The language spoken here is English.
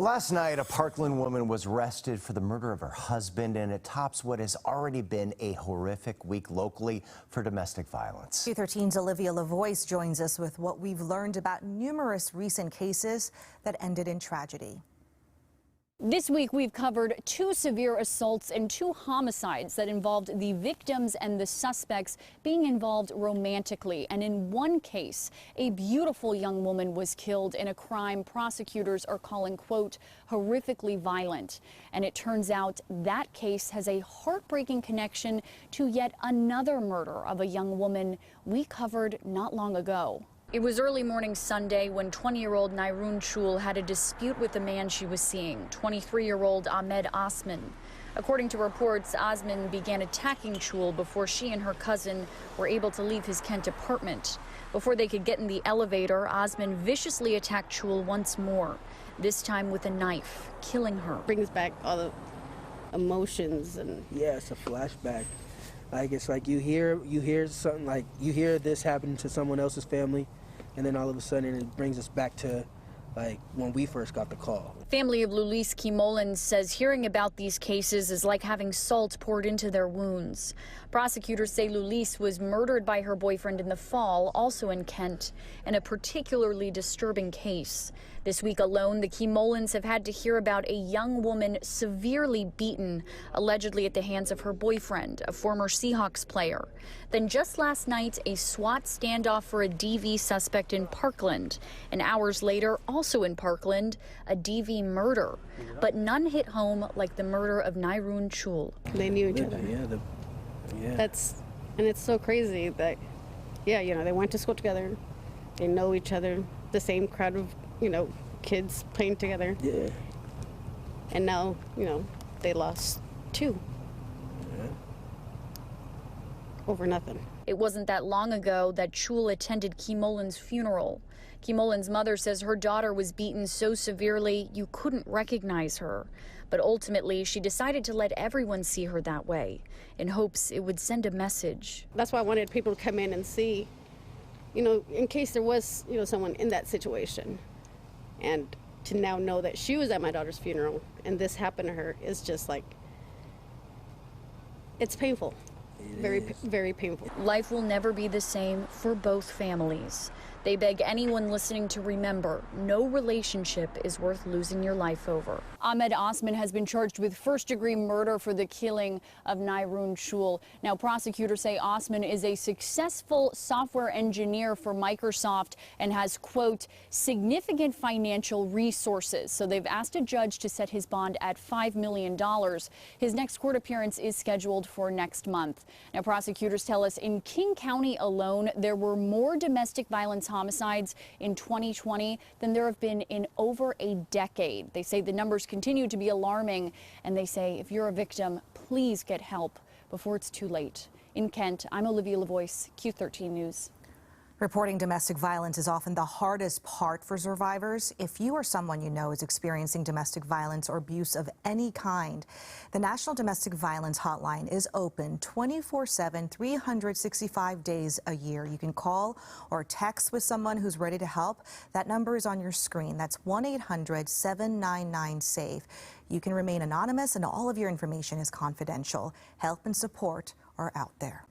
Last night, a Parkland woman was arrested for the murder of her husband, and it tops what has already been a horrific week locally for domestic violence. Q13's Olivia LaVoice joins us with what we've learned about numerous recent cases that ended in tragedy. This week, we've covered 2 severe assaults and 2 homicides that involved the victims and the suspects being involved romantically. And in one case, a beautiful young woman was killed in a crime prosecutors are calling, quote, horrifically violent. And it turns out that case has a heartbreaking connection to yet another murder of a young woman we covered not long ago. It was early morning Sunday when 20-year-old Nyrun Chul had a dispute with the man she was seeing, 23-year-old Ahmed Osman. According to reports, Osman began attacking Chul before she and her cousin were able to leave his Kent apartment. Before they could get in the elevator, Osman viciously attacked Chul once more, this time with a knife, killing her. Brings back all the emotions and yeah, it's a flashback. Like it's like you hear something, like you hear this happen to someone else's family, and then all of a sudden it brings us back to like when we first got the call. Family of Lulis Kimolans says hearing about these cases is like having salt poured into their wounds. Prosecutors say Lulis was murdered by her boyfriend in the fall, also in Kent, in a particularly disturbing case. This week alone, the Kimolans have had to hear about a young woman severely beaten, allegedly at the hands of her boyfriend, a former Seahawks player. Then just last night, a SWAT standoff for a DV suspect in Parkland. And hours later, also in Parkland, a DV murder. But none hit home like the murder of Nyrun Chul. they knew each other. Yeah. And it's so crazy that, yeah, you know, they went to school together, they know each other, the same crowd of, you know, kids playing together. Yeah. And now, you know, they lost 2. Yeah. Over nothing. It wasn't that long ago that Chul attended Kimolan's funeral. Kimolan's mother says her daughter was beaten so severely you couldn't recognize her. But ultimately, she decided to let everyone see her that way, in hopes it would send a message. That's why I wanted people to come in and see, you know, in case there was, you know, someone in that situation. And to now know that she was at my daughter's funeral and this happened to her is just like, it's painful. Very painful. Life will never be the same for both families. They beg anyone listening to remember, no relationship is worth losing your life over. Ahmed Osman has been charged with first-degree murder for the killing of Nyrun Chul. Now, prosecutors say Osman is a successful software engineer for Microsoft and has, quote, significant financial resources. So they've asked a judge to set his bond at $5 million. His next court appearance is scheduled for next month. Now, prosecutors tell us in King County alone, there were more domestic violence homicides in 2020 than there have been in over a decade. They say the numbers continue to be alarming, and they say if you're a victim, please get help before it's too late. In Kent, I'm Olivia LaVoice, Q13 News. Reporting domestic violence is often the hardest part for survivors. If you or someone you know is experiencing domestic violence or abuse of any kind, the National Domestic Violence Hotline is open 24/7, 365 days a year. You can call or text with someone who's ready to help. That number is on your screen. That's 1-800-799-SAFE. You can remain anonymous and all of your information is confidential. Help and support are out there.